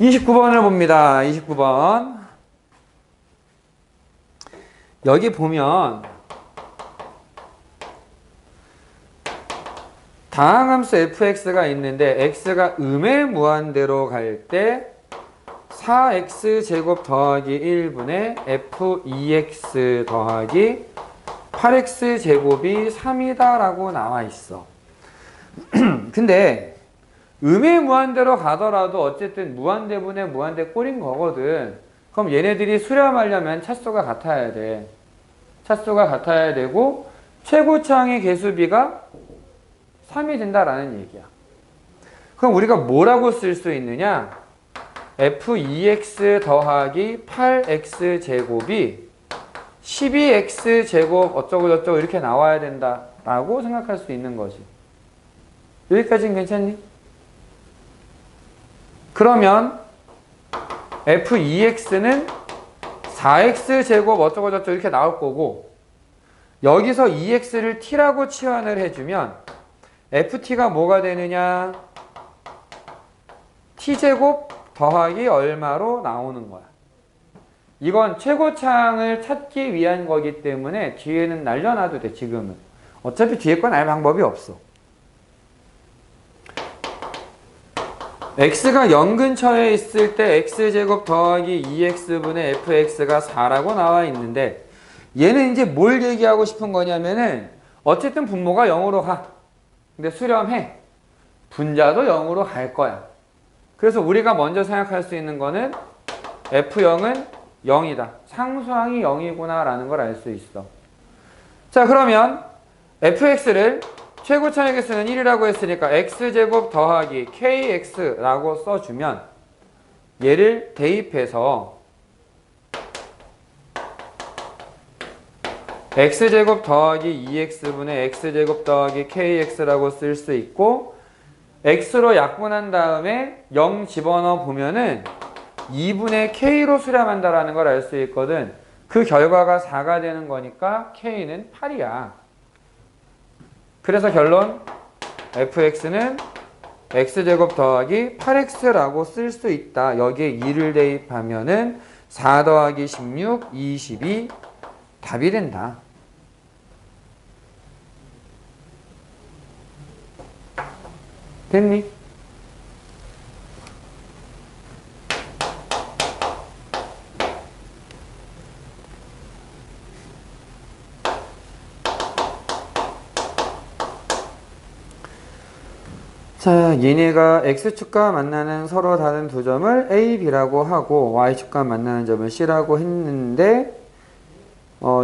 29번을 봅니다. 29번. 여기 보면 다항함수 fx가 있는데 x가 음의 무한대로 갈 때 4x제곱 더하기 1분의 f2x 더하기 8x제곱이 3이다 라고 나와 있어. 근데 음의 무한대로 가더라도 어쨌든 무한대분의 무한대 꼴인 거거든. 그럼 얘네들이 수렴하려면 차수가 같아야 돼. 차수가 같아야 되고 최고차항의 개수비가 3이 된다라는 얘기야. 그럼 우리가 뭐라고 쓸 수 있느냐? f2x 더하기 8x제곱이 12x제곱 어쩌고저쩌고 이렇게 나와야 된다라고 생각할 수 있는 거지. 여기까지는 괜찮니? 그러면 f2x는 4x제곱 어쩌고저쩌고 이렇게 나올 거고 여기서 2x를 t라고 치환을 해주면 ft가 뭐가 되느냐? t제곱 더하기 얼마로 나오는 거야. 이건 최고차항을 찾기 위한 거기 때문에 뒤에는 날려놔도 돼. 지금은 어차피 뒤에 건 알 방법이 없어. x가 0 근처에 있을 때 x제곱 더하기 2x분의 fx가 4라고 나와 있는데 얘는 이제 뭘 얘기하고 싶은 거냐면은 어쨌든 분모가 0으로 가. 근데 수렴해. 분자도 0으로 갈 거야. 그래서 우리가 먼저 생각할 수 있는 거는 f0은 0이다. 상수항이 0이구나 라는 걸 알 수 있어. 자, 그러면 fx를 최고차항의 개수는 1이라고 했으니까 x제곱 더하기 kx라고 써주면 얘를 대입해서 x제곱 더하기 2x분의 x제곱 더하기 kx라고 쓸 수 있고 x로 약분한 다음에 0 집어넣어 보면은 2분의 k로 수렴한다라는 걸 알 수 있거든. 그 결과가 4가 되는 거니까 k는 8이야. 그래서 결론 fx는 x제곱 더하기 8x라고 쓸 수 있다. 여기에 2를 대입하면은 4 더하기 16, 22 답이 된다. 됐니? 자, 얘네가 x축과 만나는 서로 다른 두 점을 a, b라고 하고 y축과 만나는 점을 c라고 했는데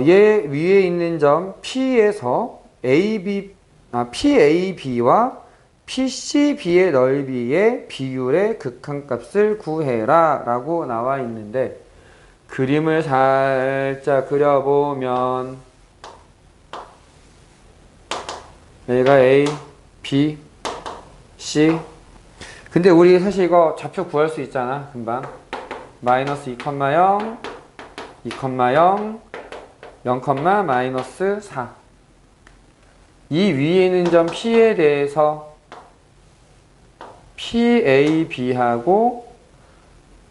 얘 위에 있는 점 p에서 PAB와 PCB의 넓이의 비율의 극한값을 구해라 라고 나와 있는데 그림을 살짝 그려보면 여기가 A, B, C. 근데 우리 사실 이거 좌표 구할 수 있잖아. 금방 마이너스 2,0 2,0 0, 마이너스 4. 이 위에 있는 점 P에 대해서 PAB하고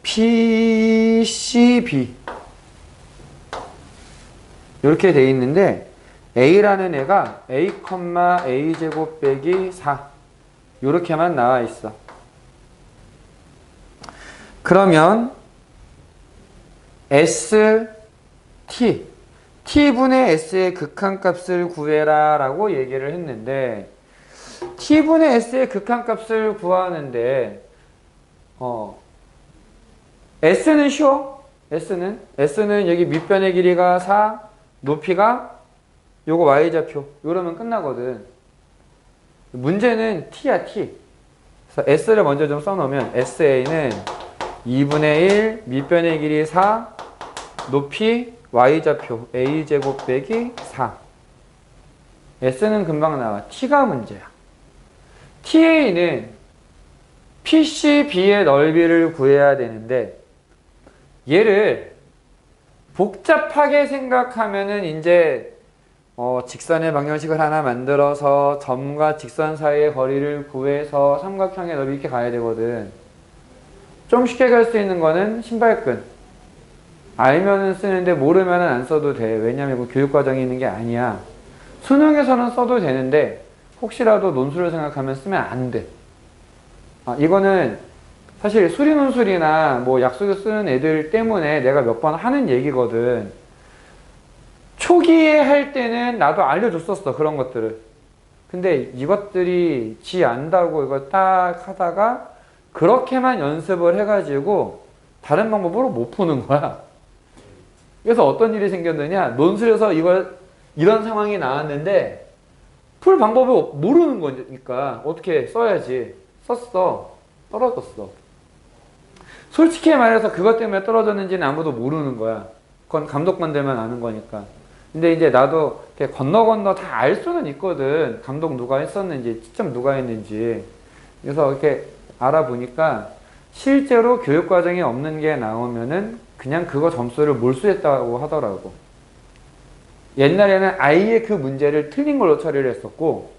PCB 이렇게 돼 있는데 A라는 애가 A, A제곱 빼기 4 이렇게만 나와 있어. 그러면 T분의 S의 극한값을 구해라 라고 얘기를 했는데 T분의 S의 극한값을 구하는데 S는 쉬워. S는 여기 밑변의 길이가 4, 높이가 요거 Y좌표 이러면 끝나거든. 문제는 T야, T. 그래서 S를 먼저 좀 써놓으면 SA는 2분의 1, 밑변의 길이 4, 높이 Y좌표 A제곱 빼기 4. S는 금방 나와. T가 문제야. TA는 PCB의 넓이를 구해야 되는데 얘를 복잡하게 생각하면은 이제 직선의 방정식을 하나 만들어서 점과 직선 사이의 거리를 구해서 삼각형의 넓이 이렇게 가야 되거든. 좀 쉽게 갈 수 있는 거는 신발끈. 알면은 쓰는데 모르면은 안 써도 돼. 왜냐면 이거 교육과정이 있는 게 아니야. 수능에서는 써도 되는데 혹시라도 논술을 생각하면 쓰면 안 돼. 이거는 사실 수리논술이나 뭐 약속에 쓰는 애들 때문에 내가 몇 번 하는 얘기거든. 초기에 할 때는 나도 알려줬었어, 그런 것들을. 근데 이것들이 지 안다고 이걸 딱 하다가 그렇게만 연습을 해가지고 다른 방법으로 못 푸는 거야. 그래서 어떤 일이 생겼느냐, 논술에서 이런 상황이 나왔는데 풀 방법을 모르는 거니까 어떻게 써야지. 썼어. 떨어졌어. 솔직히 말해서 그것 때문에 떨어졌는지는 아무도 모르는 거야. 그건 감독만 되면 아는 거니까. 근데 이제 나도 이렇게 건너 다 알 수는 있거든. 감독 누가 했었는지, 시점 누가 했는지. 그래서 이렇게 알아보니까 실제로 교육과정에 없는 게 나오면은 그냥 그거 점수를 몰수했다고 하더라고. 옛날에는 아예 그 문제를 틀린 걸로 처리를 했었고,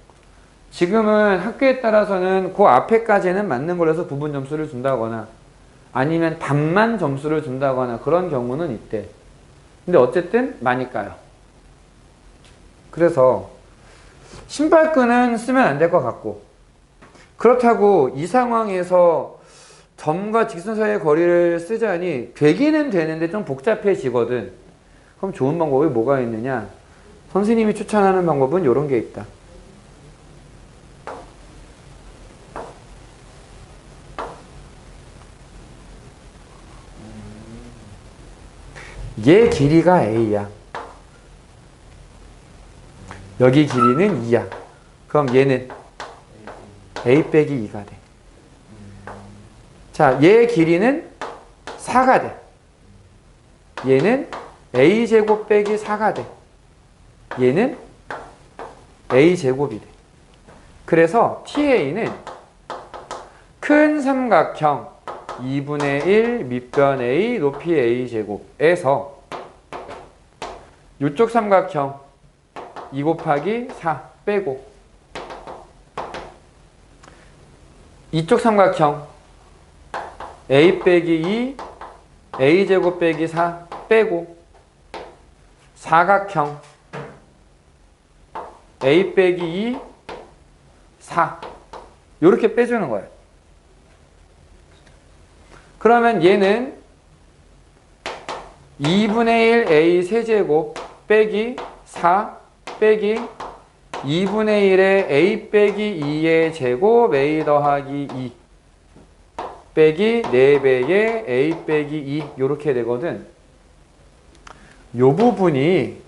지금은 학교에 따라서는 그 앞에까지는 맞는 걸로 해서 부분 점수를 준다거나 아니면 답만 점수를 준다거나 그런 경우는 있대. 근데 어쨌든 많이 까요. 그래서 신발끈은 쓰면 안 될 것 같고, 그렇다고 이 상황에서 점과 직선 사이의 거리를 쓰자니 되기는 되는데 좀 복잡해지거든. 그럼 좋은 방법이 뭐가 있느냐? 선생님이 추천하는 방법은 이런 게 있다. 얘 길이가 A야. 여기 길이는 2야. 그럼 얘는 A 빼기 2가 돼. 자, 얘 길이는 4가 돼. 얘는 A제곱 빼기 4가 돼. 얘는 A제곱이 돼. 그래서 TA는 큰 삼각형 2분의 1 밑변 A 높이 A제곱에서 이쪽 삼각형 2 곱하기 4 빼고 이쪽 삼각형 A 빼기 2 A제곱 빼기 4 빼고 사각형 A 빼기 2 4 이렇게 빼주는 거예요. 그러면 얘는 2분의 1 A 세제곱 빼기 4 빼기 2분의 1의 A 빼기 2의 제곱 A 더하기 2 빼기 4배의 A 빼기 2 이렇게 되거든. 요 부분이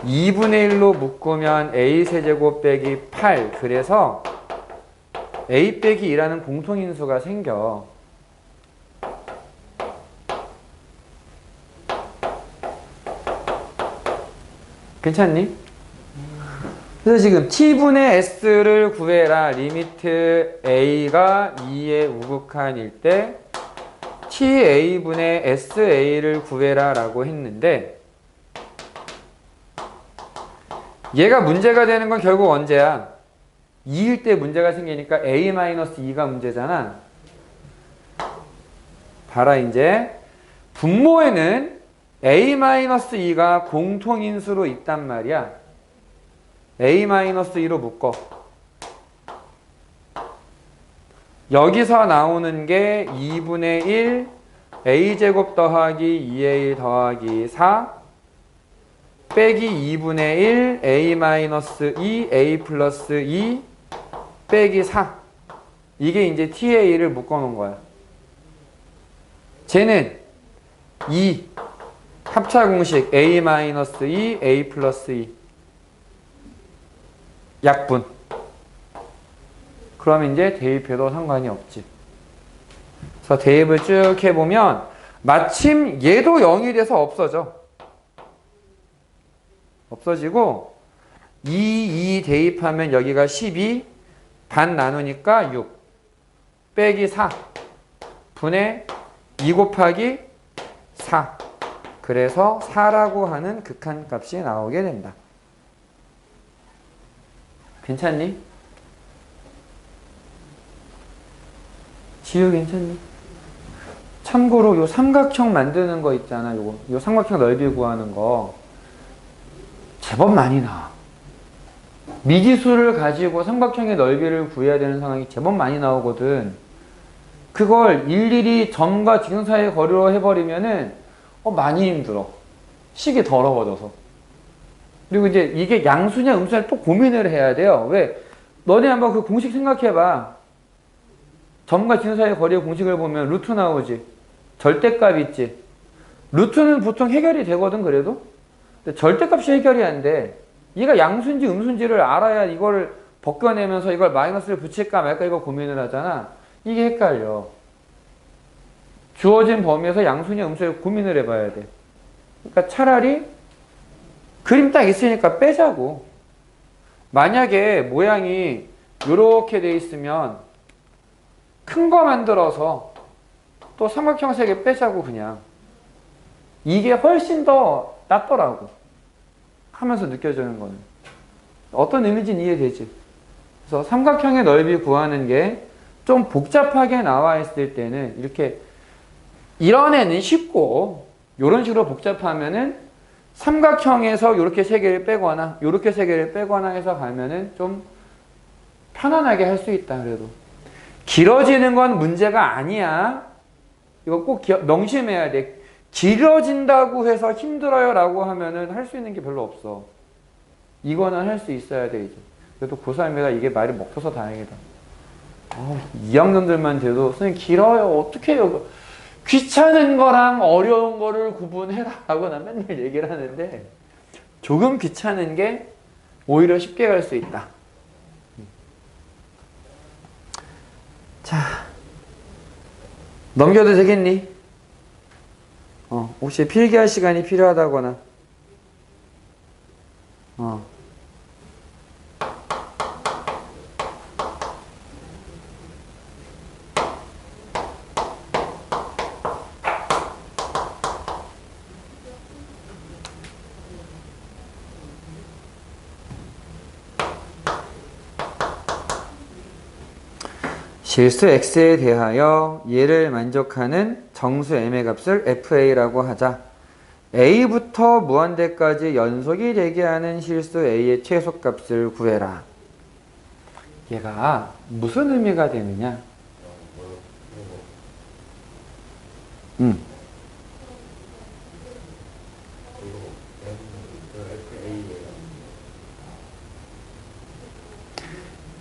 2분의 1로 묶으면 A 세제곱 빼기 8 그래서 A 빼기 2라는 공통인수가 생겨. 괜찮니? 그래서 지금 t분의 s를 구해라. 리미트 a가 2의 우극한일 때 ta분의 sa를 구해라 라고 했는데 얘가 문제가 되는 건 결국 언제야? 2일 때 문제가 생기니까 a-2가 문제잖아. 봐라 이제 분모에는 a-2가 공통인수로 있단 말이야. a-2로 묶어. 여기서 나오는 게 2분의 1 a제곱 더하기 2a 더하기 4 빼기 2분의 1 a-2 a 플러스 2 빼기 4 이게 이제 ta를 묶어놓은 거야. 쟤는 2 합차공식 a-2 a 플러스 2 약분. 그럼 이제 대입해도 상관이 없지. 그래서 대입을 쭉 해보면 마침 얘도 0이 돼서 없어지고 2 대입하면 여기가 12 반 나누니까 6 빼기 4 분의 2 곱하기 4 그래서 4라고 하는 극한값이 나오게 된다. 괜찮니? 지우 괜찮니? 참고로 요 삼각형 만드는 거 있잖아. 요 삼각형 넓이 구하는 거 제법 많이 나와. 미지수를 가지고 삼각형의 넓이를 구해야 되는 상황이 제법 많이 나오거든. 그걸 일일이 점과 직선 사이의 거리로 해버리면은 많이 힘들어. 식이 더러워져서. 그리고 이제 이게 양수냐 음수냐 또 고민을 해야 돼요. 왜? 너네 한번 그 공식 생각해봐. 점과 직선 사이의 거리의 공식을 보면 루트 나오지. 절대값 있지. 루트는 보통 해결이 되거든 그래도. 근데 절대값이 해결이 안 돼. 얘가 양수인지 음수인지를 알아야 이거를 벗겨내면서 이걸 마이너스를 붙일까 말까 이거 고민을 하잖아. 이게 헷갈려. 주어진 범위에서 양수냐 음수냐 고민을 해봐야 돼. 그러니까 차라리 그림 딱 있으니까 빼자고. 만약에 모양이 이렇게 돼 있으면 큰 거 만들어서 또 삼각형 세 개 빼자고 그냥. 이게 훨씬 더 낫더라고. 하면서 느껴지는 거는. 어떤 의미인지는 이해되지. 그래서 삼각형의 넓이 구하는 게 좀 복잡하게 나와 있을 때는 이렇게 이런 애는 쉽고 이런 식으로 복잡하면은 삼각형에서 이렇게 세 개를 빼거나 이렇게 세 개를 빼거나 해서 가면은 좀 편안하게 할 수 있다. 그래도 길어지는 건 문제가 아니야. 이거 꼭 명심해야 돼. 길어진다고 해서 힘들어요 라고 하면은 할 수 있는 게 별로 없어. 이거는 할 수 있어야 돼 이제. 그래도 고3이라 이게 말이 먹혀서 다행이다. 2학년들만 돼도 선생님 길어요 어떻게 해요. 귀찮은 거랑 어려운 거를 구분해라 라고 난 맨날 얘기를 하는데 조금 귀찮은 게 오히려 쉽게 갈 수 있다. 자, 넘겨도 되겠니? 혹시 필기할 시간이 필요하다거나 실수 x에 대하여 얘를 만족하는 정수 m의 값을 fa라고 하자. a부터 무한대까지 연속이 되게 하는 실수 a의 최소값을 구해라. 얘가 무슨 의미가 되느냐?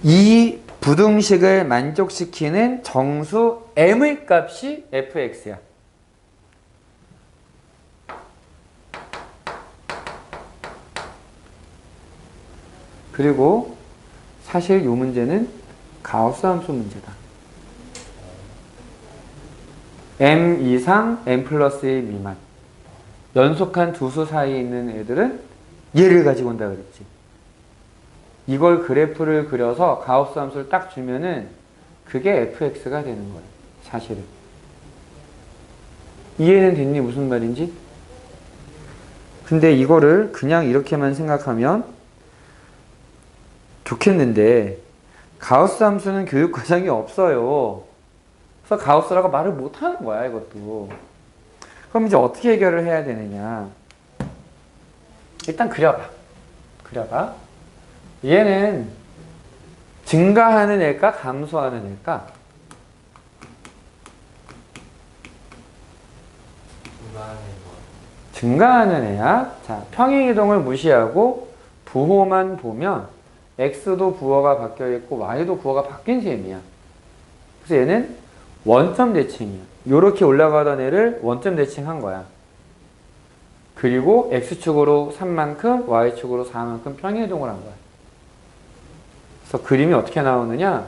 이 부등식을 만족시키는 정수 m의 값이 fx야. 그리고 사실 이 문제는 가우스 함수 문제다. m 이상 m 플러스 1 미만 연속한 두 수 사이에 있는 애들은 얘를 가지고 온다 그랬지. 이걸 그래프를 그려서 가우스 함수를 딱 주면은 그게 fx가 되는 거예요. 사실은. 이해는 됐니? 무슨 말인지? 근데 이거를 그냥 이렇게만 생각하면 좋겠는데 가우스 함수는 교육 과정이 없어요. 그래서 가우스라고 말을 못 하는 거야, 이것도. 그럼 이제 어떻게 해결을 해야 되느냐? 일단 그려봐. 그려봐. 얘는 증가하는 애일까? 감소하는 애일까? 증가하는 애야. 자, 평행이동을 무시하고 부호만 보면 x도 부호가 바뀌어있고 y도 부호가 바뀐 셈이야. 그래서 얘는 원점 대칭이야. 요렇게 올라가던 애를 원점 대칭한 거야. 그리고 x축으로 3만큼 y축으로 4만큼 평행이동을 한 거야. 그래서 그림이 어떻게 나오느냐?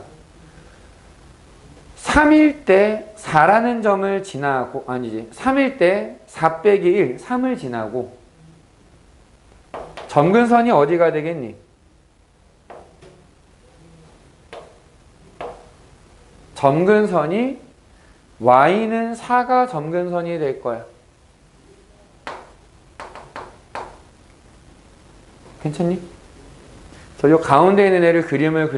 3일 때 4라는 점을 지나고, 아니지, 3일 때 4 빼기 1, 3을 지나고 점근선이 어디가 되겠니? 점근선이 y는 4가 점근선이 될 거야. 괜찮니? 저 요 가운데 있는 애를 그림을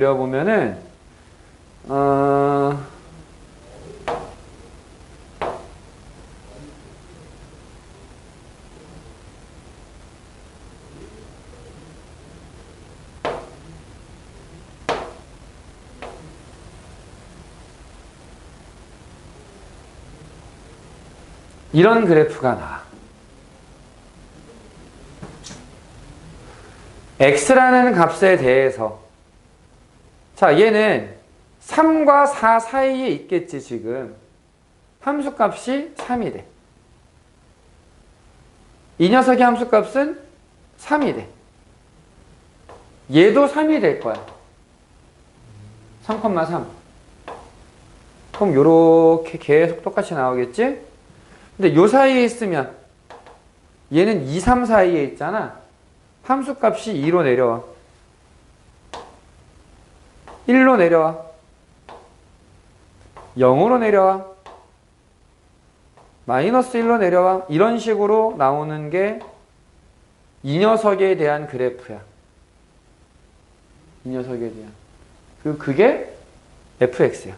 이런 그래프가 나와. x라는 값에 대해서 자 얘는 3과 4 사이에 있겠지 지금. 함수값이 3이 돼. 이 녀석의 함수값은 3이 돼. 얘도 3이 될 거야. 3,3. 그럼 요렇게 계속 똑같이 나오겠지? 근데 요 사이에 있으면 얘는 2, 3 사이에 있잖아. 함수값이 2로 내려와. 1로 내려와. 0으로 내려와. 마이너스 1로 내려와. 이런 식으로 나오는 게 이 녀석에 대한 그래프야. 이 녀석에 대한. 그게 fx야.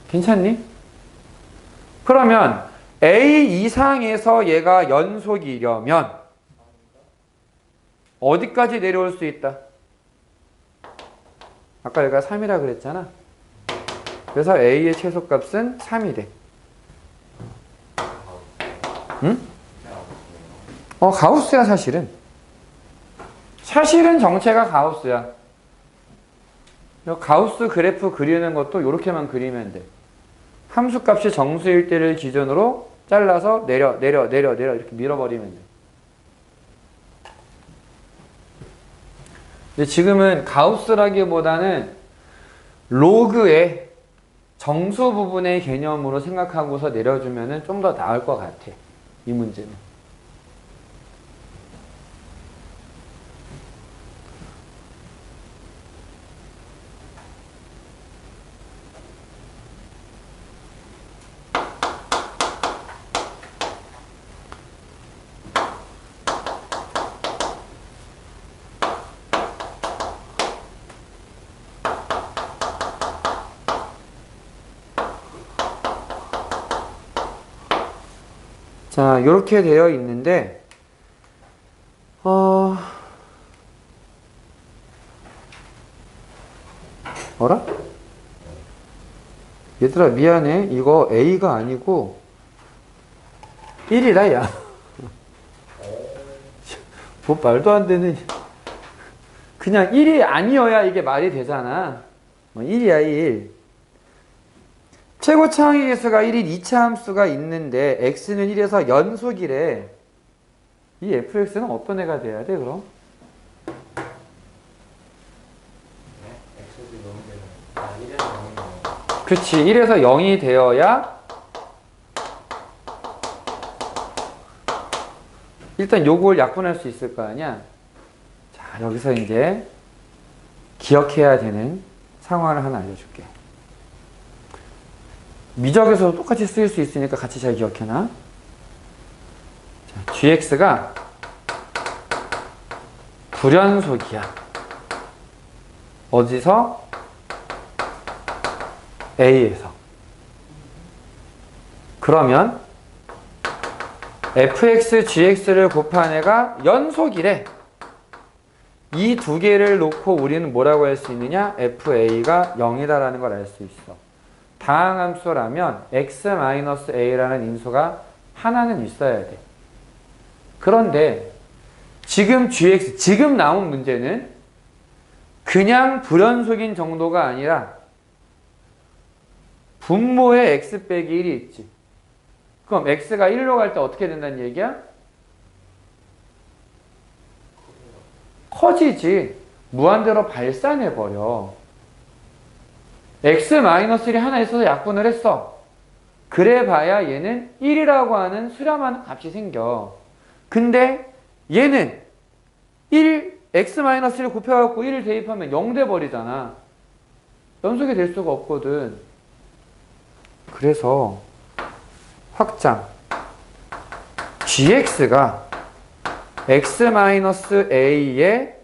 괜찮니? 그러면 a 이상에서 얘가 연속이려면 어디까지 내려올 수 있다? 아까 얘가 3이라 그랬잖아. 그래서 a의 최소값은 3이 돼. 응? 가우스야 사실은. 사실은 정체가 가우스야. 가우스 그래프 그리는 것도 이렇게만 그리면 돼. 함수값이 정수일 때를 기준으로 잘라서 내려 이렇게 밀어버리면 돼. 근데 지금은 가우스라기보다는 로그의 정수 부분의 개념으로 생각하고서 내려주면 좀 더 나을 것 같아. 이 문제는. 자, 이렇게 되어 있는데, 어라? 얘들아, 미안해. 이거 A가 아니고, 1이다, 야. 뭐, 말도 안 되는. 그냥 1이 아니어야 이게 말이 되잖아. 1이야, 1. 최고 차항의 개수가 1인 2차 함수가 있는데 x는 1에서 연속이래. 이 fx는 어떤 애가 돼야 돼 그럼? 그치. 1에서 0이 되어야 일단 요걸 약분할 수 있을 거 아니야. 자, 여기서 이제 기억해야 되는 상황을 하나 알려줄게. 미적에서도 똑같이 쓰일 수 있으니까 같이 잘 기억해놔. 자, gx가 불연속이야. 어디서? A에서. 그러면 fx, gx를 곱한 애가 연속이래. 이 두 개를 놓고 우리는 뭐라고 할 수 있느냐? fa가 0이다라는 걸 알 수 있어. 다항함수라면 x-a라는 인수가 하나는 있어야 돼. 그런데 지금 gx, 지금 나온 문제는 그냥 불연속인 정도가 아니라 분모에 x 빼기 1이 있지. 그럼 x가 1로 갈 때 어떻게 된다는 얘기야? 커지지. 무한대로 발산해버려. x-1이 하나 있어서 약분을 했어. 그래봐야 얘는 1이라고 하는 수렴하는 값이 생겨. 근데 얘는 x-1을 곱해갖고 1을 대입하면 0 돼버리잖아. 연속이 될 수가 없거든. 그래서 확장 gx가 x-a의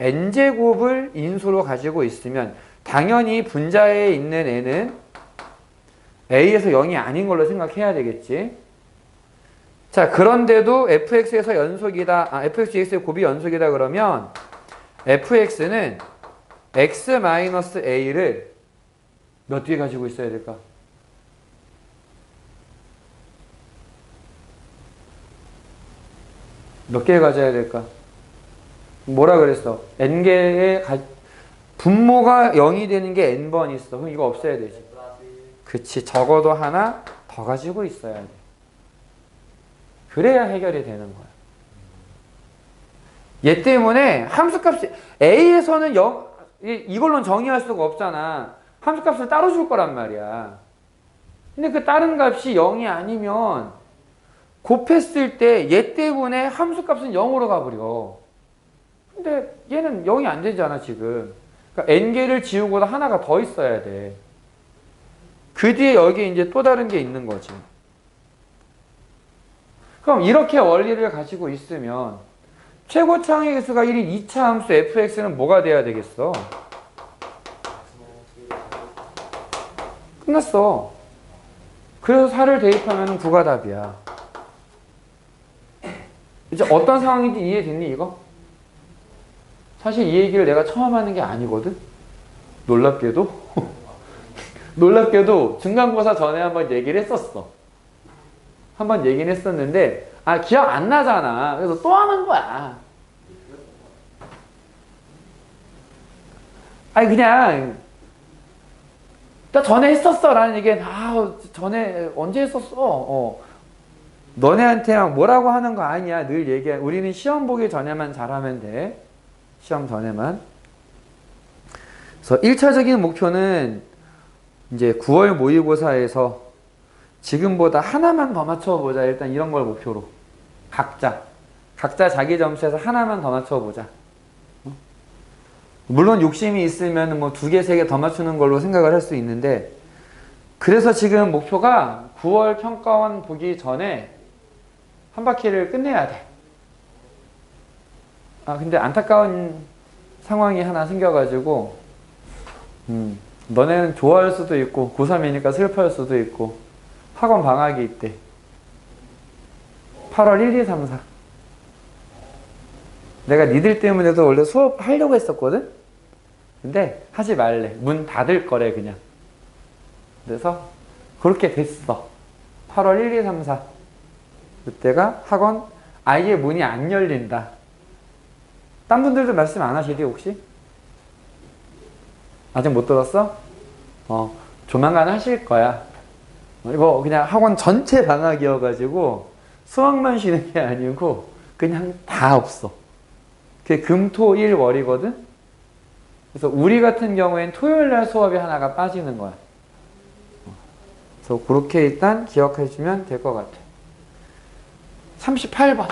n제곱을 인수로 가지고 있으면 당연히 분자에 있는 n은 a에서 0이 아닌 걸로 생각해야 되겠지. 자, 그런데도 fx에서 연속이다, fx, gx의 곱이 연속이다 그러면 fx는 x-a를 몇 개 가지고 있어야 될까? 몇 개 가져야 될까? 뭐라 그랬어? n개의 분모가 0이 되는 게 n번 있어. 그럼 이거 없애야 되지. 그치. 적어도 하나 더 가지고 있어야 돼. 그래야 해결이 되는 거야. 얘 때문에 함수값이 A에서는 이걸로는 정의할 수가 없잖아. 함수값을 따로 줄 거란 말이야. 근데 그 다른 값이 0이 아니면 곱했을 때 얘 때문에 함수값은 0으로 가버려. 근데 얘는 0이 안 되잖아 지금. 그러니까 n개를 지우고도 하나가 더 있어야 돼. 그 뒤에 여기 이제 또 다른 게 있는 거지. 그럼 이렇게 원리를 가지고 있으면 최고차항의 개수가 1인 2차 함수 fx는 뭐가 돼야 되겠어? 끝났어. 그래서 4를 대입하면 9가 답이야. 이제 어떤 상황인지 이해됐니 이거? 사실 이 얘기를 내가 처음 하는 게 아니거든? 놀랍게도? 놀랍게도 중간고사 전에 한번 얘기를 했었어. 한번 얘기는 했었는데 기억 안 나잖아. 그래서 또 하는 거야. 그냥 나 전에 했었어 라는 얘기는 전에 언제 했었어? 너네한테 막 뭐라고 하는 거 아니야. 늘 얘기해. 우리는 시험 보기 전에만 잘하면 돼. 시험 전에만. 그래서 1차적인 목표는 이제 9월 모의고사에서 지금보다 하나만 더 맞춰보자. 일단 이런 걸 목표로. 각자 자기 점수에서 하나만 더 맞춰보자. 물론 욕심이 있으면 뭐 2개, 3개 더 맞추는 걸로 생각을 할 수 있는데, 그래서 지금 목표가 9월 평가원 보기 전에 한 바퀴를 끝내야 돼. 근데 안타까운 상황이 하나 생겨가지고, 너네는 좋아할 수도 있고, 고3이니까 슬퍼할 수도 있고, 학원 방학이 있대. 8월 1, 2, 3, 4. 내가 니들 때문에도 원래 수업 하려고 했었거든? 근데 하지 말래. 문 닫을 거래, 그냥. 그래서 그렇게 됐어. 8월 1, 2, 3, 4. 그때가 학원 아예 문이 안 열린다. 딴 분들도 말씀 안 하시디, 혹시? 아직 못 들었어? 조만간 하실 거야. 이거 그냥 학원 전체 방학이어가지고 수학만 쉬는 게 아니고 그냥 다 없어. 그게 금, 토, 일, 월이거든? 그래서 우리 같은 경우엔 토요일 날 수업이 하나가 빠지는 거야. 그래서 그렇게 일단 기억해주면 될 것 같아. 38번.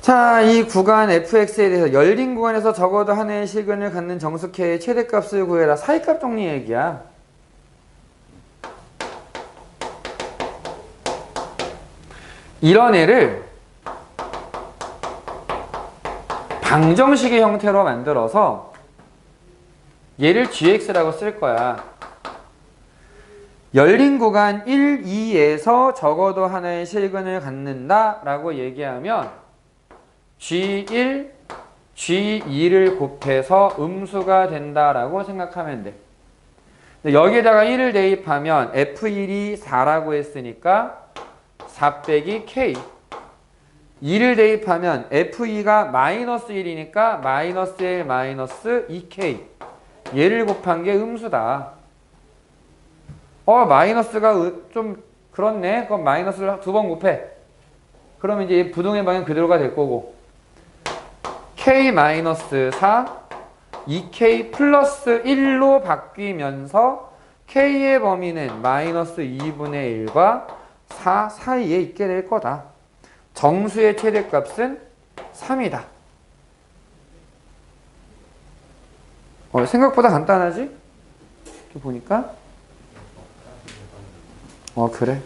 자, 이 구간 fx에 대해서 열린 구간에서 적어도 하나의 실근을 갖는 정수 k의 최대값을 구해라. 사이값 정리 얘기야. 이런 애를 방정식의 형태로 만들어서 얘를 gx라고 쓸 거야. 열린 구간 1, 2에서 적어도 하나의 실근을 갖는다 라고 얘기하면 G1, G2를 곱해서 음수가 된다라고 생각하면 돼. 여기에다가 1을 대입하면 F1이 4라고 했으니까 4 빼기 K. 2를 대입하면 F2가 마이너스 1이니까 마이너스 1 마이너스 2K. 얘를 곱한 게 음수다. 마이너스가 좀 그렇네. 그럼 마이너스를 2번 곱해. 그러면 이제 부동의 방향 그대로가 될 거고. K-4, 2K 플러스 1로 바뀌면서 K의 범위는 마이너스 2분의 1과 4 사이에 있게 될 거다. 정수의 최대값은 3이다. 생각보다 간단하지? 이렇게 보니까. 그래.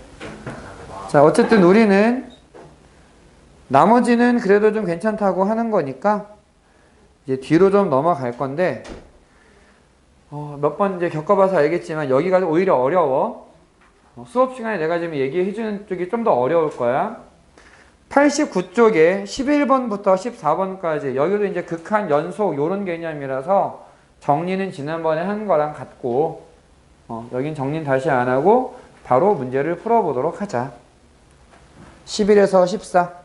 자, 어쨌든 우리는 나머지는 그래도 좀 괜찮다고 하는 거니까 이제 뒤로 좀 넘어갈 건데, 몇 번 이제 겪어봐서 알겠지만 여기가 오히려 어려워. 수업 시간에 내가 지금 얘기해 주는 쪽이 좀 더 어려울 거야. 89쪽에 11번부터 14번까지 여기도 이제 극한 연속 요런 개념이라서 정리는 지난번에 한 거랑 같고 여긴 정리는 다시 안 하고 바로 문제를 풀어보도록 하자. 11에서 14.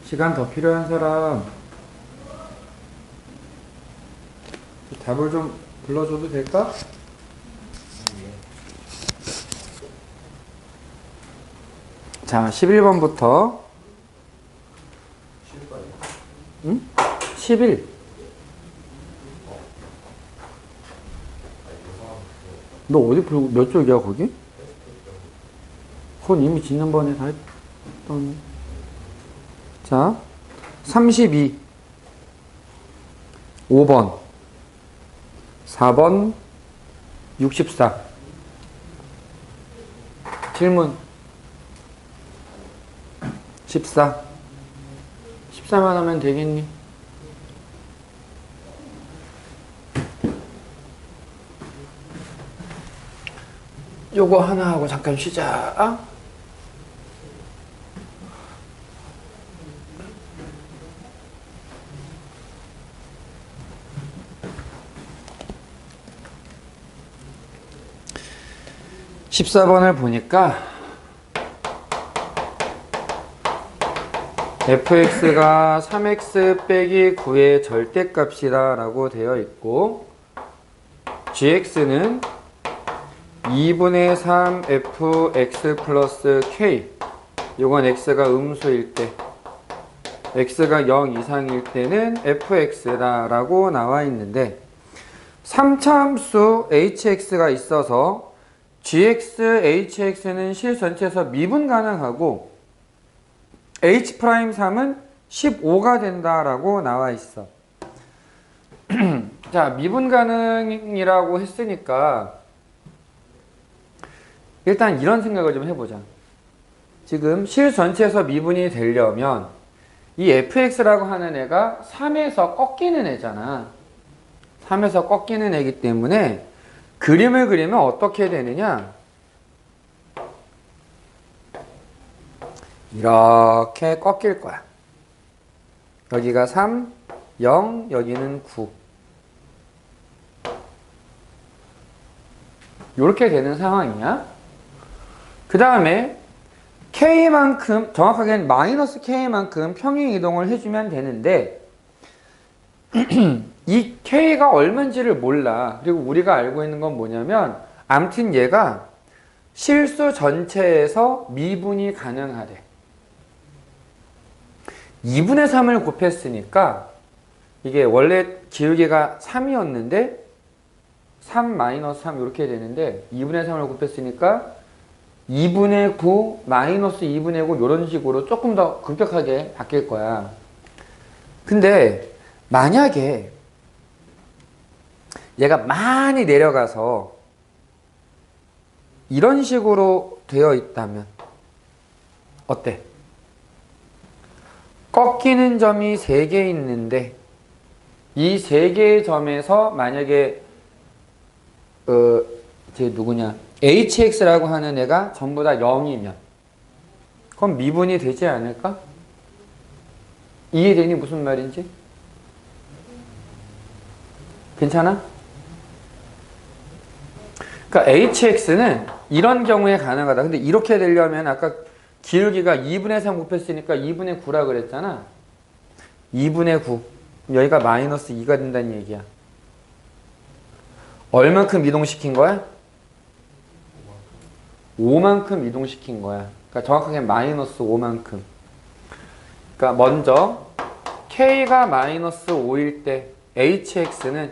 시간 더 필요한 사람 답을 좀 불러줘도 될까? 자, 11번부터 11. 너 어디 풀고 몇 쪽이야 거기? 그건 이미 지난번에 다 했던. 자, 32. 5번. 4번. 64. 질문. 14. 14만 하면 되겠니? 요거 하나 하고 잠깐 쉬자. 14번을 보니까 fx가 3x 빼기 9의 절대값이다 라고 되어 있고 gx는 2분의 3 fx 플러스 k, 요건 x가 음수일 때, x가 0 이상일 때는 fx다 라고 나와 있는데 3차 함수 hx가 있어서 gx, hx는 실 전체에서 미분 가능하고 h'3은 15가 된다라고 나와 있어. 자, 미분 가능이라고 했으니까 일단 이런 생각을 좀 해보자. 지금 실 전체에서 미분이 되려면 이 fx라고 하는 애가 3에서 꺾이는 애잖아. 3에서 꺾이는 애기 때문에 그림을 그리면 어떻게 되느냐? 이렇게 꺾일 거야. 여기가 3, 0, 여기는 9. 이렇게 되는 상황이야. 그 다음에 K만큼, 정확하게는 마이너스 K만큼 평행 이동을 해주면 되는데 이 K가 얼마인지를 몰라. 그리고 우리가 알고 있는 건 뭐냐면 암튼 얘가 실수 전체에서 미분이 가능하대. 2분의 3을 곱했으니까 이게 원래 기울기가 3이었는데 3 마이너스 3 이렇게 되는데 2분의 3을 곱했으니까 2분의 9 마이너스 2분의 9 이런 식으로 조금 더 급격하게 바뀔 거야. 근데 만약에 얘가 많이 내려가서 이런 식으로 되어 있다면 어때? 꺾이는 점이 3개 있는데 이 3개의 점에서 만약에 제 누구냐 hx라고 하는 애가 전부 다 0이면 그럼 미분이 되지 않을까? 이해되니 무슨 말인지? 괜찮아? 그러니까 hx는 이런 경우에 가능하다. 근데 이렇게 되려면 아까 기울기가 2분의 3 곱했으니까 2분의 9라 그랬잖아. 2분의 9. 여기가 마이너스 2가 된다는 얘기야. 얼만큼 이동시킨 거야? 5만큼 이동시킨 거야. 그러니까 정확하게 마이너스 5만큼. 그러니까 먼저 K가 마이너스 5일 때 hx는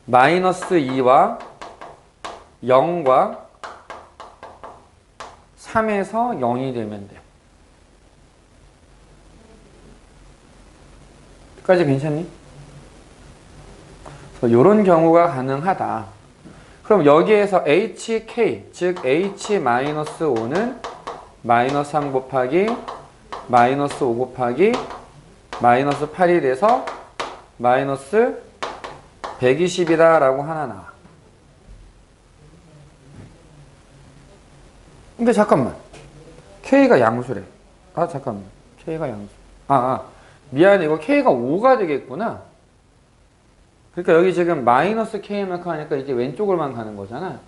마이너스 2와 0과 3에서 0이 되면 돼. 여기까지 괜찮니? 이런 경우가 가능하다. 그럼 여기에서 hk, 즉 h-5는 마이너스 3 곱하기 마이너스 5 곱하기 마이너스 8이 돼서 마이너스 120이다 라고 하나 나와. 근데 잠깐만, K가 양수래. 아 잠깐만, K가 양수. 미안해, 이거 K가 5가 되겠구나. 그러니까 여기 지금 마이너스 K만큼 하니까 이제 왼쪽으로만 가는 거잖아.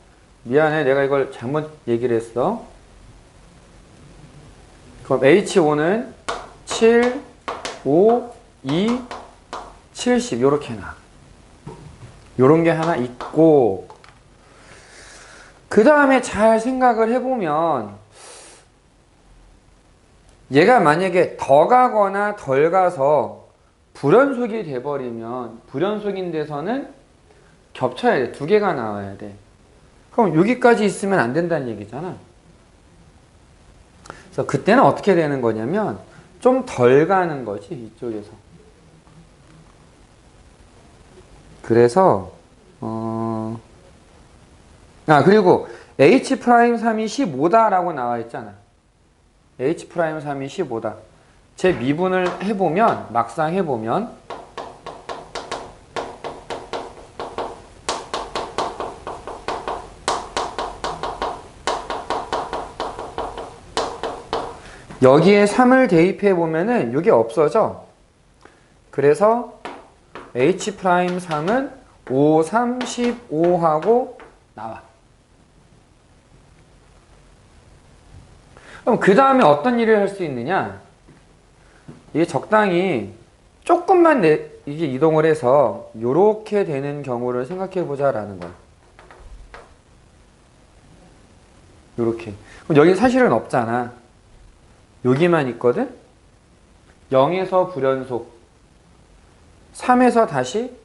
미안해, 내가 이걸 잘못 얘기를 했어. 그럼 H5는 7, 5, 2, 70 요렇게 나. 요런 게 하나 있고, 그 다음에 잘 생각을 해보면 얘가 만약에 더 가거나 덜 가서 불연속이 돼버리면 불연속인 데서는 겹쳐야 돼. 두 개가 나와야 돼. 그럼 여기까지 있으면 안 된다는 얘기잖아. 그래서 그때는 어떻게 되는 거냐면 좀 덜 가는 거지, 이쪽에서. 그래서 그리고 H'3이 15다라고 나와 있잖아. H'3이 15다. 제 미분을 해보면, 막상 해보면 여기에 3을 대입해 보면은 이게 없어져. 그래서 H'3은 5, 35하고 나와. 그럼 그 다음에 어떤 일을 할 수 있느냐? 이게 적당히 조금만 이게 이동을 해서 이렇게 되는 경우를 생각해 보자라는 거야. 이렇게. 그럼 여기 사실은 없잖아. 여기만 있거든? 0에서 불연속, 3에서 다시,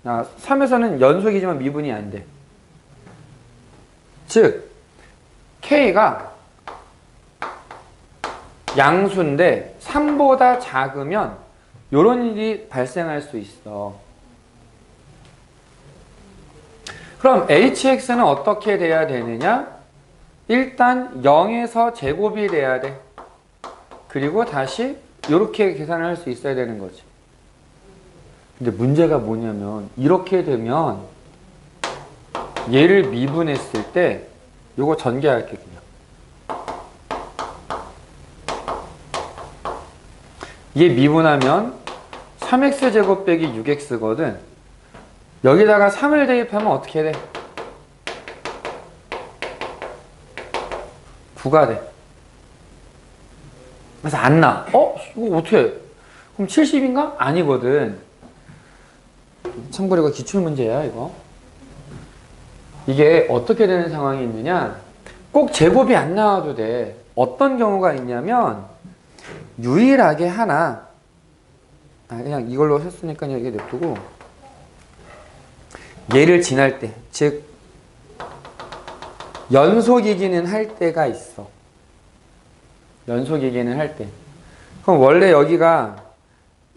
3에서는 연속이지만 미분이 안 돼. 즉, K가 양수인데 3보다 작으면 이런 일이 발생할 수 있어. 그럼 HX는 어떻게 돼야 되느냐? 일단 0에서 제곱이 돼야 돼. 그리고 다시 이렇게 계산을 할 수 있어야 되는 거지. 근데 문제가 뭐냐면 이렇게 되면 얘를 미분했을 때 요거 전개할게 그냥. 얘 미분하면 3x제곱 빼기 6x거든. 여기다가 3을 대입하면 어떻게 돼? 9가 돼. 그래서 안 나. 이거 어떻게 해? 그럼 70인가? 아니거든. 참고로 이거 기출문제야 이거. 이게 어떻게 되는 상황이 있느냐, 꼭 제곱이 안 나와도 돼. 어떤 경우가 있냐면 유일하게 하나, 그냥 이걸로 했으니까 이게 냅두고 얘를 지날 때, 즉 연속이기는 할 때가 있어. 연속이기는 할 때. 그럼 원래 여기가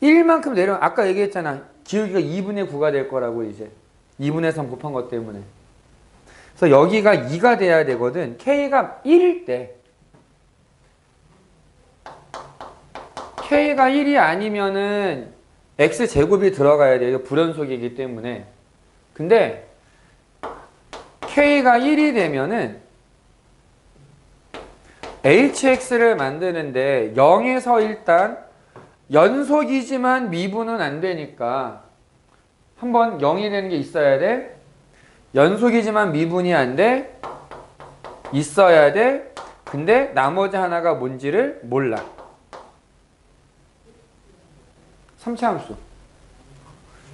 1만큼 내려면 아까 얘기했잖아. 기울기가 2분의 9가 될 거라고. 이제 2분의 3 곱한 것 때문에. 그래서 여기가 2가 돼야 되거든. K가 1일 때. K가 1이 아니면은 X제곱이 들어가야 돼요. 불연속이기 때문에. 근데 K가 1이 되면은 HX를 만드는데 0에서 일단 연속이지만 미분은 안 되니까 한번 0이 되는 게 있어야 돼. 연속이지만 미분이 안 돼. 있어야 돼. 근데 나머지 하나가 뭔지를 몰라. 3차 함수.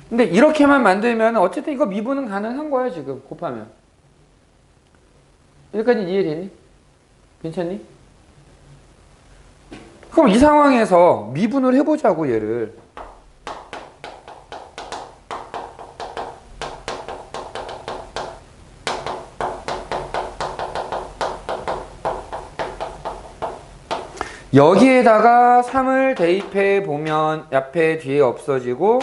근데 이렇게만 만들면 어쨌든 이거 미분은 가능한 거야 지금 곱하면. 여기까지 이해되니? 괜찮니? 그럼 이 상황에서 미분을 해보자고 얘를. 여기에다가 3을 대입해 보면 앞에 뒤에 없어지고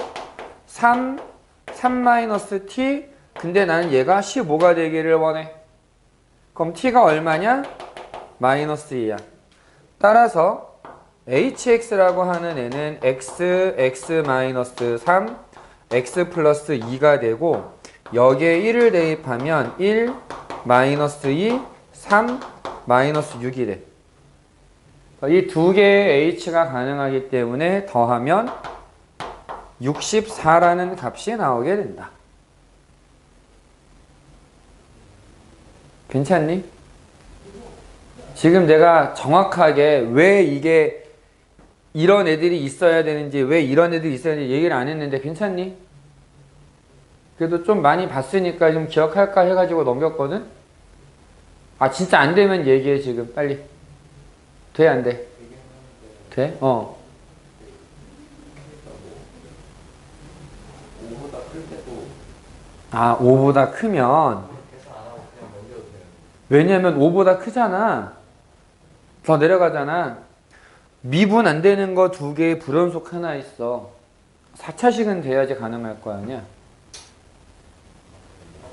3-t. 근데 나는 얘가 15가 되기를 원해. 그럼 t가 얼마냐? 마이너스 2야. 따라서 hx라고 하는 애는 x 마이너스 3, x 플러스 2가 되고, 여기에 1을 대입하면 1, 마이너스 2, 3, 마이너스 6이 돼. 이 두 개의 h가 가능하기 때문에 더하면 64라는 값이 나오게 된다. 괜찮니? 지금 내가 정확하게 왜 이게 이런 애들이 있어야 되는지, 왜 이런 애들이 있어야 되는지 얘기를 안 했는데 괜찮니? 그래도 좀 많이 봤으니까 좀 기억할까 해가지고 넘겼거든? 아, 진짜 안 되면 얘기해, 지금. 빨리. 돼, 안 돼? 돼? 어. 아, 5보다 크면. 왜냐면 5보다 크잖아. 더 내려가잖아. 미분 안 되는 거 2개에 불연속 하나 있어. 4차식은 돼야지 가능할 거 아니야.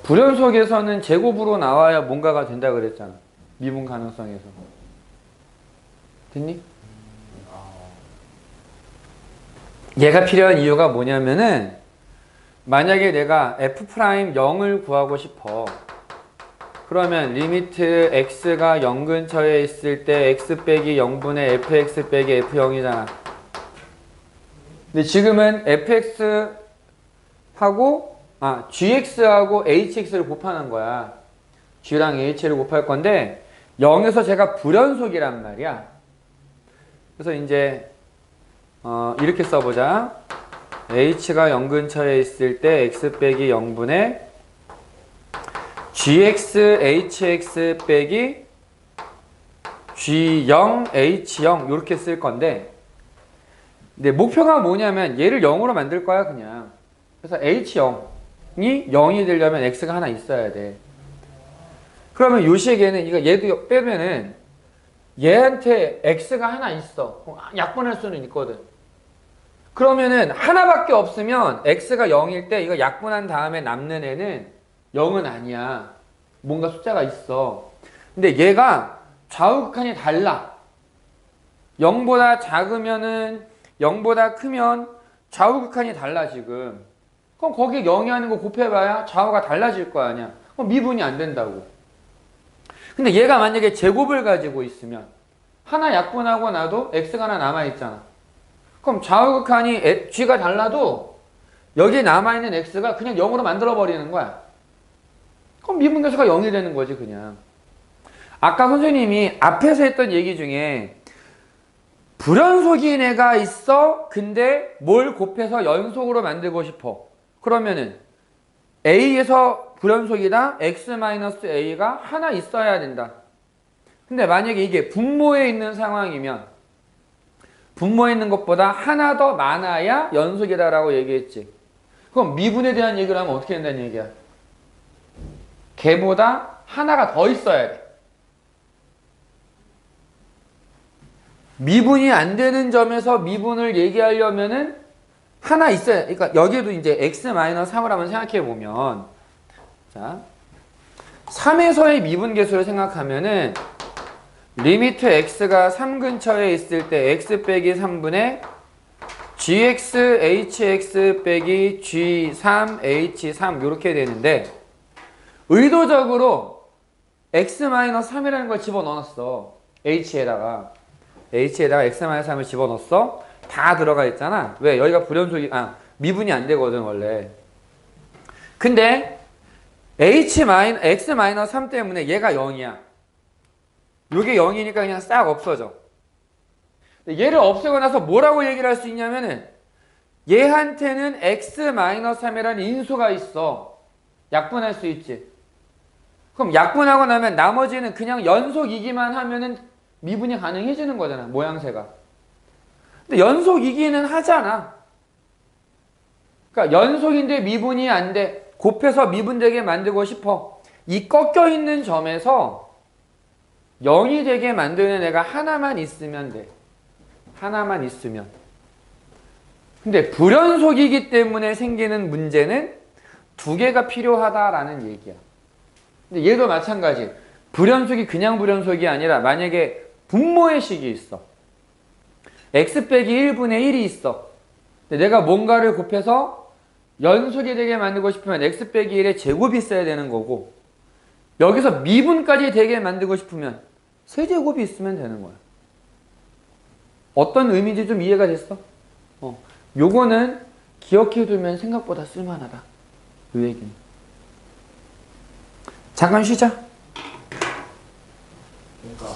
불연속에서는 제곱으로 나와야 뭔가가 된다 그랬잖아. 미분 가능성에서. 됐니? 얘가 필요한 이유가 뭐냐면은 만약에 내가 f'0을 구하고 싶어. 그러면 리미트 x가 0 근처에 있을 때 x 빼기 0분의 fx 빼기 f0이잖아. 근데 지금은 fx하고 gx하고 hx를 곱하는 거야. g랑 h를 곱할 건데 0에서 제가 불연속이란 말이야. 그래서 이제 이렇게 써보자. h가 0 근처에 있을 때 x 빼기 0분의 gx hx 빼기 g0 h0 이렇게 쓸 건데, 근데 목표가 뭐냐면 얘를 0으로 만들 거야 그냥. 그래서 h0이 0이 되려면 x가 하나 있어야 돼. 그러면 요 식에는 이거 얘도 빼면은 얘한테 x가 하나 있어. 약분할 수는 있거든. 그러면은 하나밖에 없으면 x가 0일 때 이거 약분한 다음에 남는 애는 0은 아니야. 뭔가 숫자가 있어. 근데 얘가 좌우극한이 달라. 0보다 작으면은 0보다 크면 좌우극한이 달라 지금. 그럼 거기에 0이 하는 거 곱해봐야 좌우가 달라질 거 아니야. 그럼 미분이 안 된다고. 근데 얘가 만약에 제곱을 가지고 있으면 하나 약분하고 나도 x가 하나 남아있잖아. 그럼 좌우극한이 g가 달라도 여기에 남아있는 x가 그냥 0으로 만들어버리는 거야. 그럼 미분계수가 0이 되는 거지 그냥. 아까 선생님이 앞에서 했던 얘기 중에 불연속인 애가 있어. 근데 뭘 곱해서 연속으로 만들고 싶어. 그러면은 a에서 불연속이다. x-a가 하나 있어야 된다. 근데 만약에 이게 분모에 있는 상황이면 분모에 있는 것보다 하나 더 많아야 연속이다라고 얘기했지. 그럼 미분에 대한 얘기를 하면 어떻게 된다는 얘기야? 걔보다 하나가 더 있어야 돼. 미분이 안 되는 점에서 미분을 얘기하려면은 하나 있어야, 그러니까 여기에도 이제 x-3을 한번 생각해 보면, 자, 3에서의 미분계수를 생각하면은 리미트 x가 3 근처에 있을 때 x 빼기 3분의 gx hx 빼기 g3 h3 이렇게 되는데, 의도적으로 x-3이라는 걸 집어넣었어. h에다가 x-3을 집어넣었어. 다 들어가 있잖아. 왜? 여기가 불연속이, 미분이 안 되거든 원래. 근데 x-3 때문에 얘가 0이야. 요게 0이니까 그냥 싹 없어져. 얘를 없애고 나서 뭐라고 얘기를 할 수 있냐면은 얘한테는 x-3이라는 인수가 있어. 약분할 수 있지. 그럼 약분하고 나면 나머지는 그냥 연속이기만 하면은 미분이 가능해지는 거잖아. 모양새가. 근데 연속이기는 하잖아. 그러니까 연속인데 미분이 안 돼. 곱해서 미분되게 만들고 싶어. 이 꺾여 있는 점에서 0이 되게 만드는 애가 하나만 있으면 돼. 하나만 있으면. 근데 불연속이기 때문에 생기는 문제는 2개가 필요하다라는 얘기야. 근데 얘도 마찬가지. 불연속이 그냥 불연속이 아니라 만약에 분모의 식이 있어. x 빼기 1분의 1이 있어. 근데 내가 뭔가를 곱해서 연속이 되게 만들고 싶으면 x 빼기 1의 제곱이 있어야 되는 거고, 여기서 미분까지 되게 만들고 싶으면 세제곱이 있으면 되는 거야. 어떤 의미인지 좀 이해가 됐어? 요거는 기억해두면 생각보다 쓸만하다. 이 얘기는. 잠깐 쉬자. 그러니까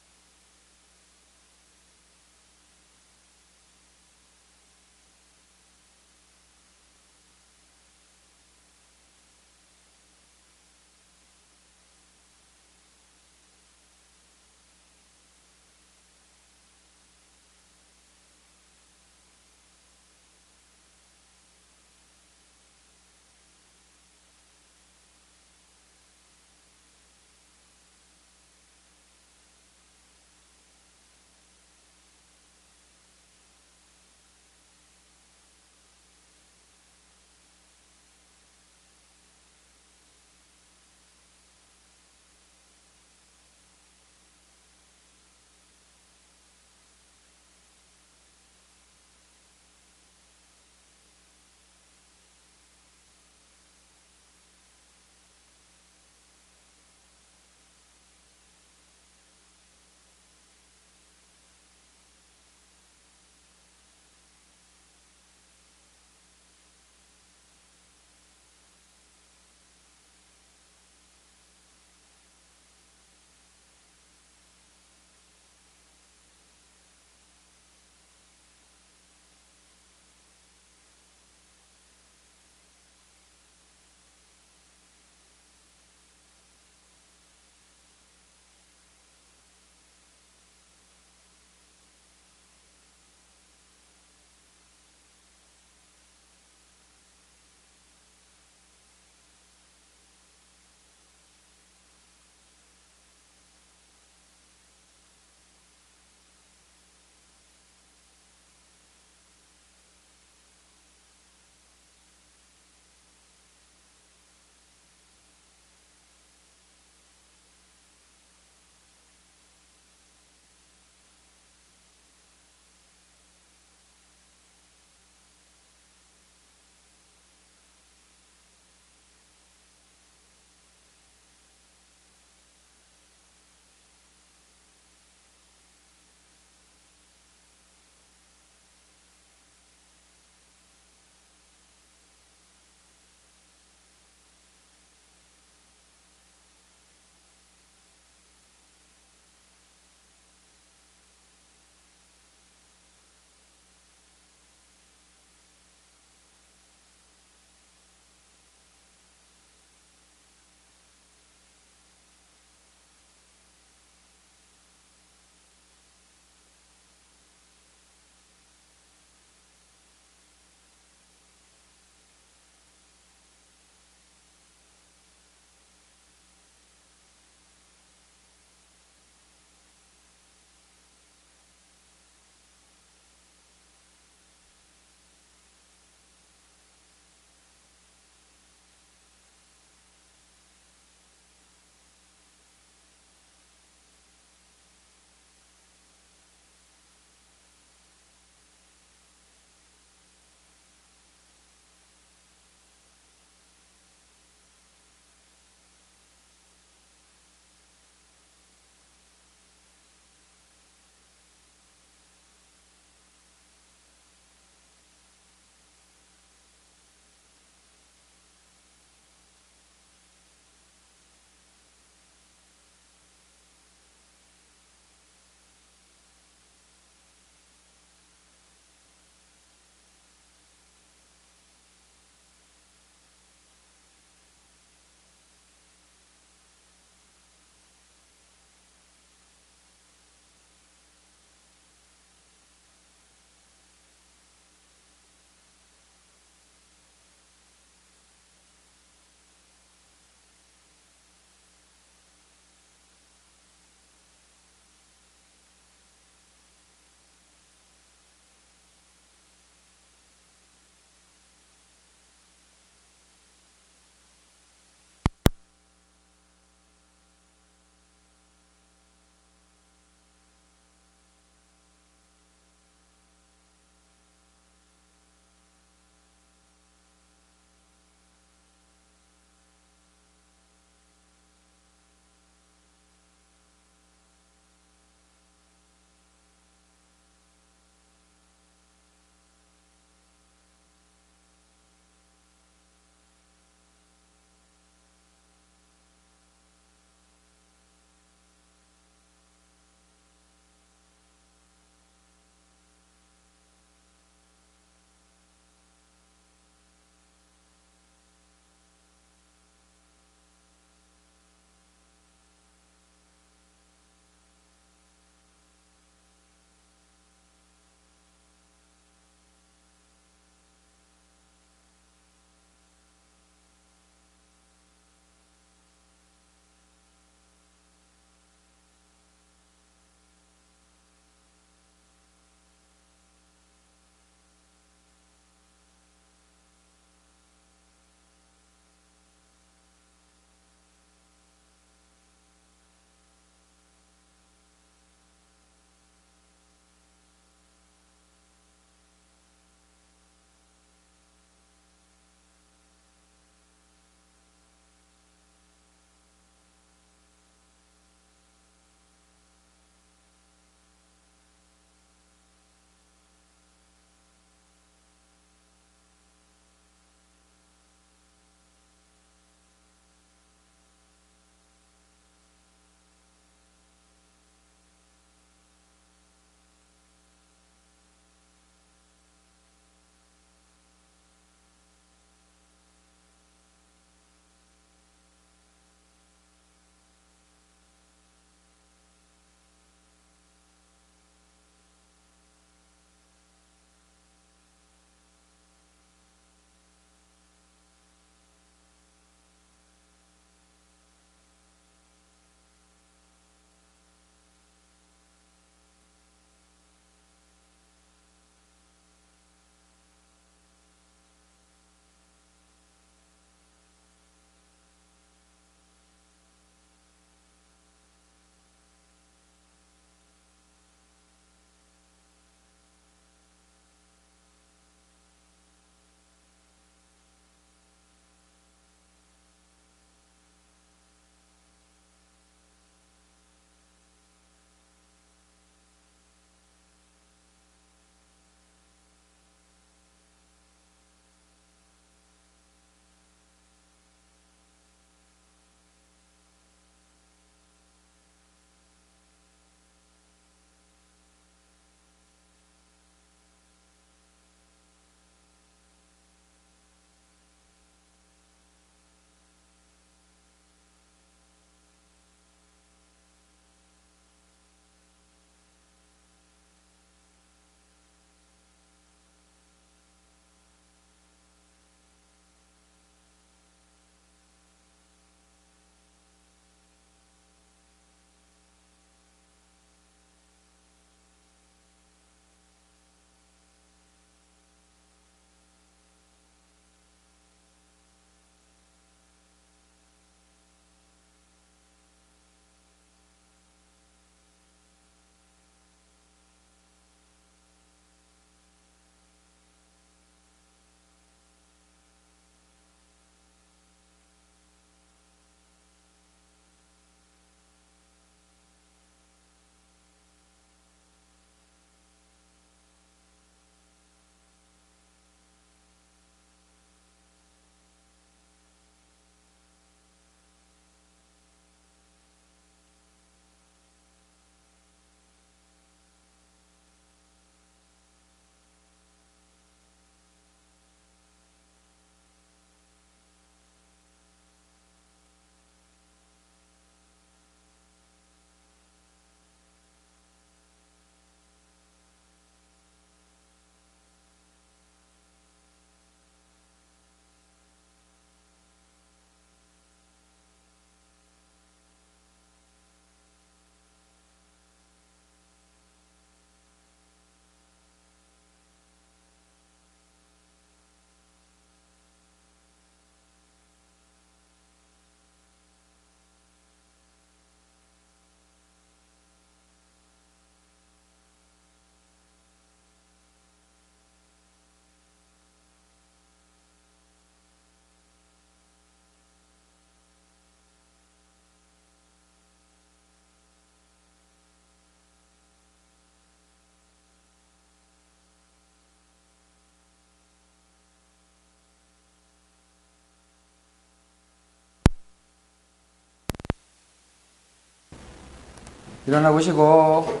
일어나 보시고,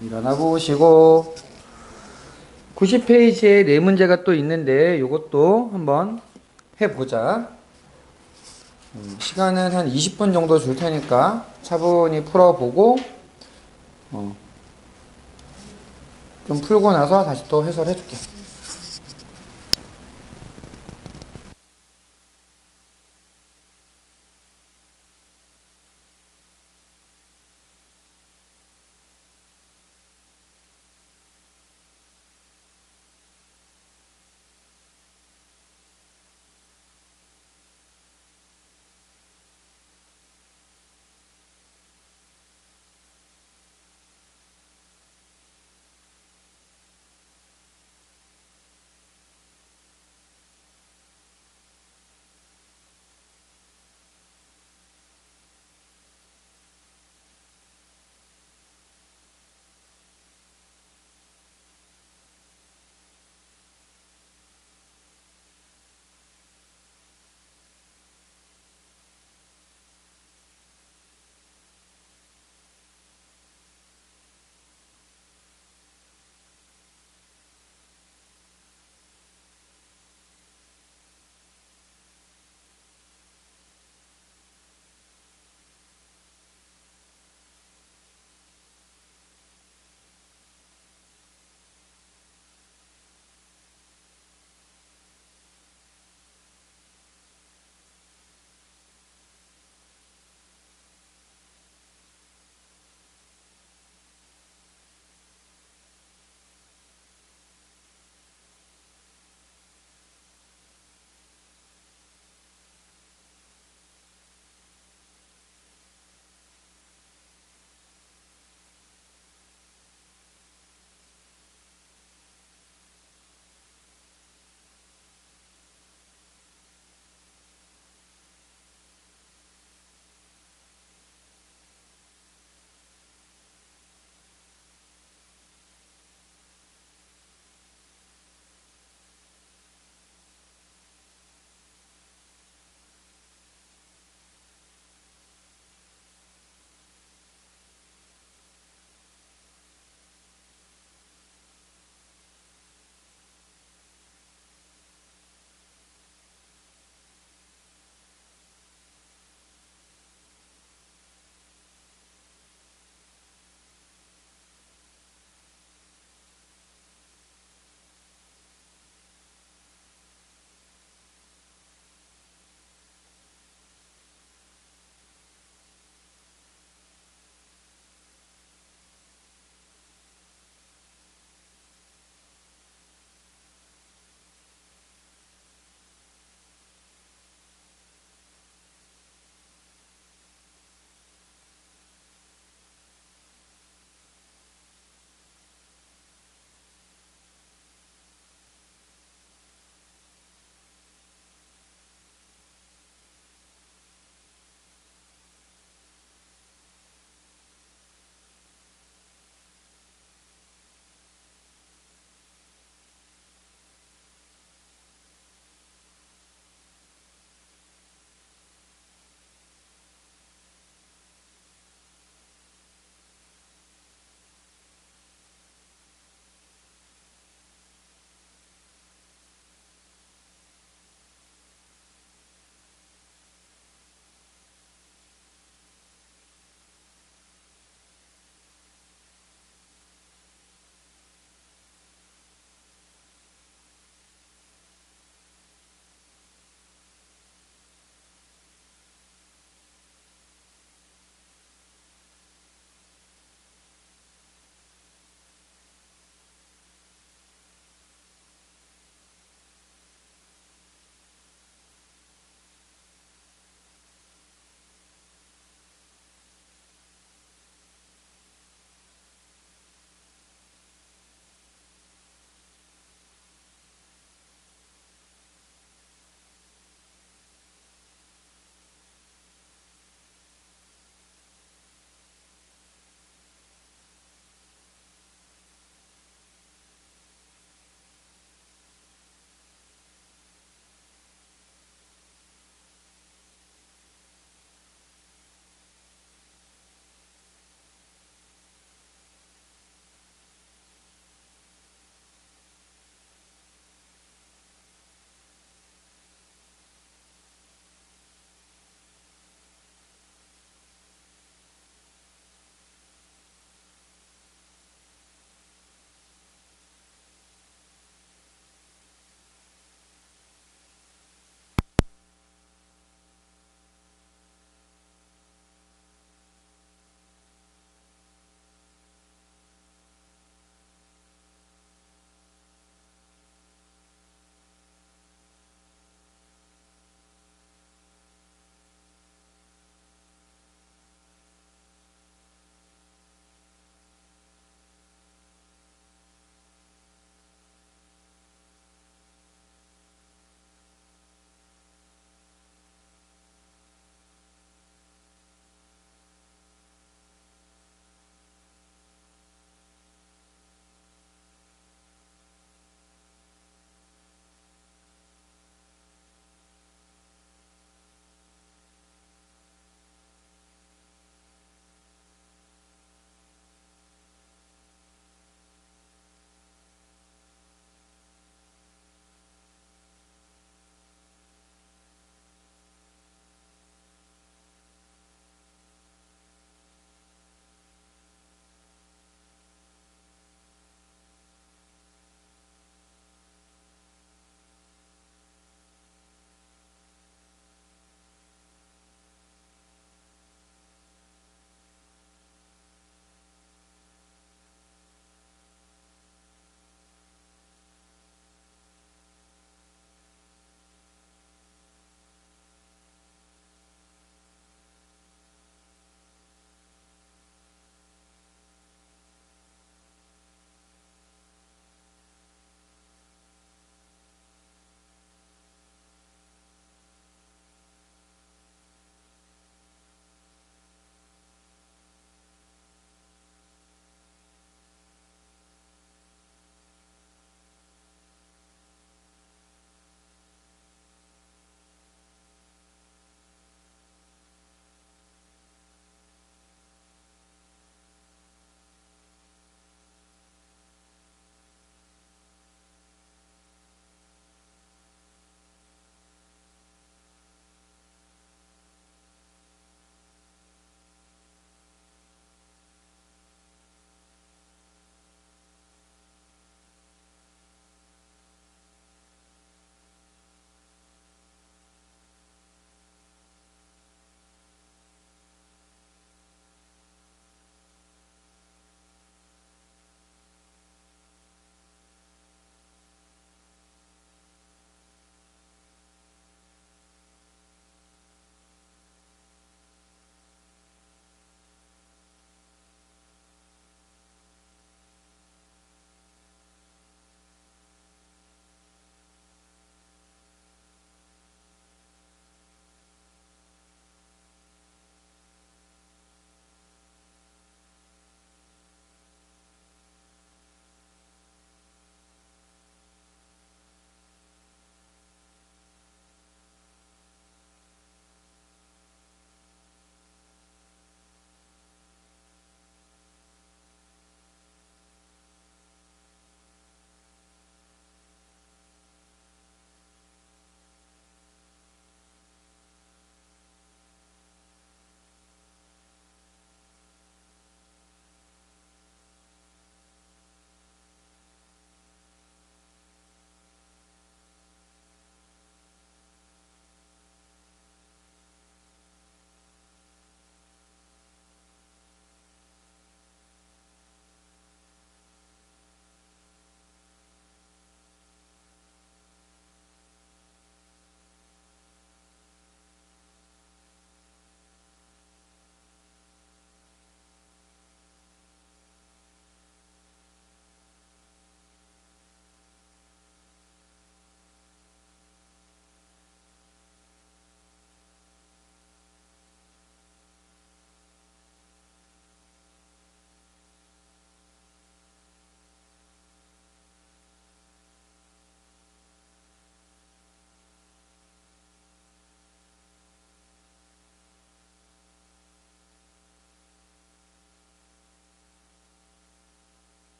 일어나 보시고. 90페이지에 네 문제가 또 있는데 요것도 한번 해보자. 시간은 한 20분 정도 줄 테니까 차분히 풀어보고 좀 풀고 나서 다시 또 해설해 줄게.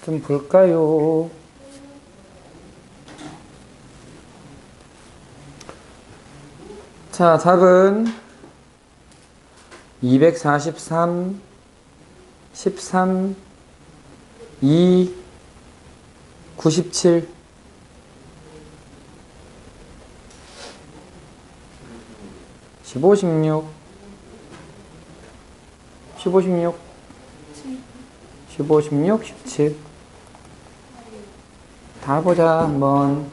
좀 볼까요? 자, 답은 243, 13, 2, 97. 15, 16, 15, 16, 15, 16, 17. 다 보자, 한번.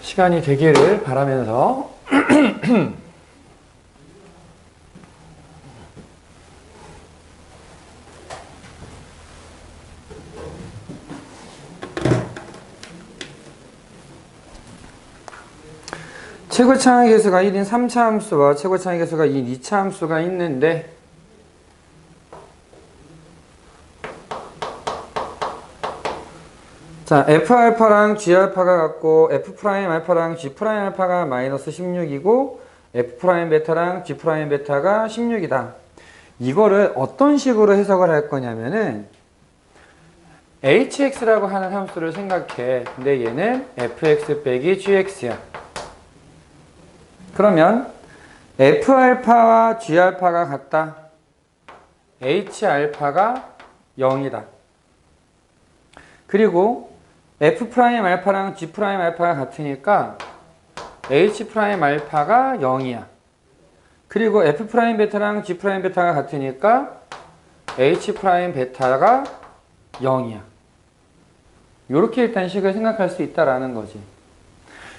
시간이 되기를 바라면서. 최고차항의 개수가 1인 3차 함수와 최고차항의 개수가 2인 2차 함수가 있는데 자, F알파랑 G알파가 같고 F'알파랑 G'알파가 마이너스 16이고 F'베타랑 G'베타가 16이다. 이거를 어떤 식으로 해석을 할 거냐면은 hx라고 하는 함수를 생각해. 근데 얘는 fx 빼기 gx야. 그러면 F알파와 G알파가 같다. H알파가 0이다. 그리고 F'알파랑 G'알파가 같으니까 H'알파가 0이야. 그리고 F'베타랑 G'베타가 같으니까 H'베타가 0이야. 이렇게 일단 식을 생각할 수 있다라는 거지.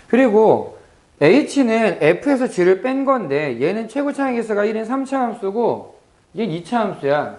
그리고 H는 F에서 G를 뺀 건데 얘는 최고차항의 개수가 1인 3차 함수고 얘는 2차 함수야.